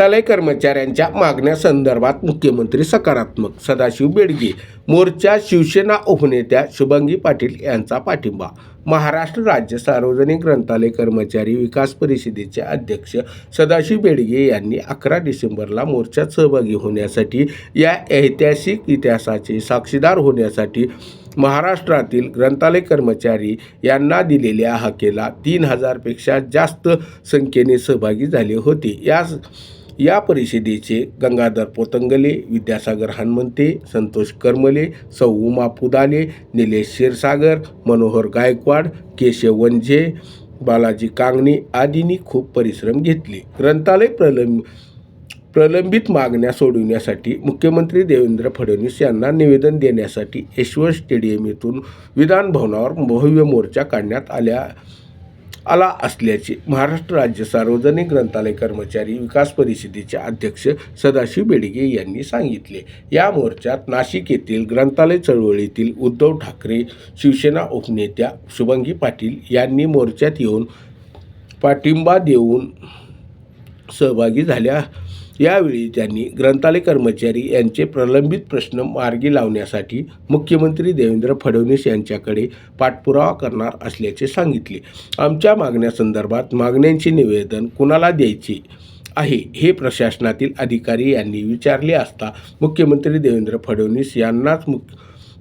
ग्रंथालय कर्मचाऱ्यांच्या मागण्यासंदर्भात मुख्यमंत्री सकारात्मक. सदाशिव बेडगे मोर्चा शिवसेना उपनेत्या शुभंगी पाटील यांचा पाठिंबा. महाराष्ट्र राज्य सार्वजनिक ग्रंथालय कर्मचारी विकास परिषदेचे अध्यक्ष सदाशिव बेडगे यांनी 11 डिसेंबरला मोर्चात सहभागी होण्यासाठी, या ऐतिहासिक इतिहासाचे साक्षीदार होण्यासाठी महाराष्ट्रातील ग्रंथालय कर्मचारी यांना दिलेल्या हाकेला 3000 पेक्षा जास्त संख्येने सहभागी झाले होते. या परिषदेचे गंगाधर पोतंगले, विद्यासागर हनुमंते, संतोष करमले, सौ उमा पुदाले, निलेश क्षीरसागर, मनोहर गायकवाड, केशव वंजे, बालाजी कांगणे आदींनी खूप परिश्रम घेतले. ग्रंथालय प्रलंबित मागण्या सोडविण्यासाठी मुख्यमंत्री देवेंद्र फडणवीस यांना निवेदन देण्यासाठी यशवंत स्टेडियम येथून विधान भवनावर भव्य मोर्चा काढण्यात आला असल्याचे महाराष्ट्र राज्य सार्वजनिक ग्रंथालय कर्मचारी विकास परिषदेचे अध्यक्ष सदाशिव बेडगे यांनी सांगितले. या मोर्चात नाशिक येथील ग्रंथालय चळवळीतील उद्धव ठाकरे, शिवसेना उपनेत्या शुभंगी पाटील यांनी मोर्चात येऊन पाठिंबा देऊन सहभागी झाल्या. यावेळी त्यांनी ग्रंथालय कर्मचारी यांचे प्रलंबित प्रश्न मार्गी लावण्यासाठी मुख्यमंत्री देवेंद्र फडणवीस यांच्याकडे पाठपुरावा करणार असल्याचे सांगितले. आमच्या मागण्यासंदर्भात मागण्यांचे निवेदन कुणाला द्यायचे आहे हे प्रशासनातील अधिकारी यांनी विचारले असता मुख्यमंत्री देवेंद्र फडणवीस यांनाच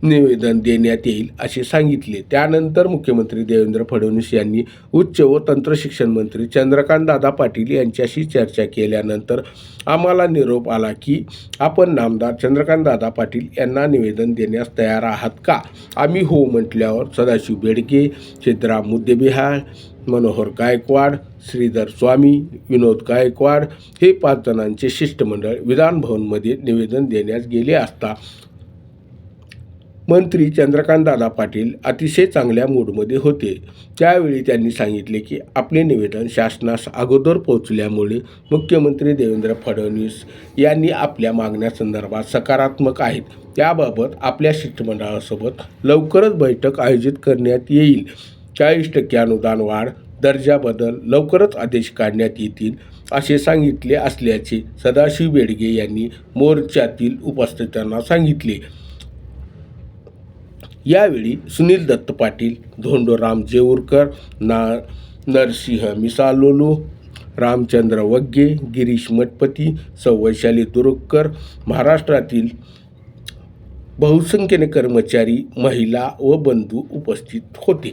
निवेदन देण्यात येईल असे सांगितले. त्यानंतर मुख्यमंत्री देवेंद्र फडणवीस यांनी उच्च व तंत्रशिक्षण मंत्री चंद्रकांतदादा पाटील यांच्याशी चर्चा केल्यानंतर आम्हाला निरोप आला की आपण नामदार चंद्रकांतदादा पाटील यांना निवेदन देण्यास तयार आहात का? आम्ही हो म्हटल्यावर सदाशिव बेडगे, सिद्धराम मुद्देबिहाळ, मनोहर गायकवाड, श्रीधर स्वामी, विनोद गायकवाड हे 5 जणांचे शिष्टमंडळ विधानभवनमध्ये निवेदन देण्यास गेले असता मंत्री चंद्रकांतदादा पाटील अतिशय चांगल्या मूडमध्ये होते. त्यावेळी त्यांनी सांगितले की आपले निवेदन शासनास अगोदर पोहोचल्यामुळे मुख्यमंत्री देवेंद्र फडणवीस यांनी आपल्या मागण्यासंदर्भात सकारात्मक आहेत. त्याबाबत आपल्या शिष्टमंडळासोबत लवकरच बैठक आयोजित करण्यात येईल. 40% अनुदान वाढ, दर्जा बदल लवकरच आदेश काढण्यात येतील असे सांगितले असल्याचे सदाशिव बेडगे यांनी मोर्चातील उपस्थितांना सांगितले. यावेळी सुनील दत्त पाटील, धोंडोराम जेऊरकर, नरसिंह मिसालोलो, रामचंद्र वग्गे, गिरीश मठपती, सौ वैशाली दुरुककर, महाराष्ट्रातील बहुसंख्येने कर्मचारी, महिला व बंधू उपस्थित होते.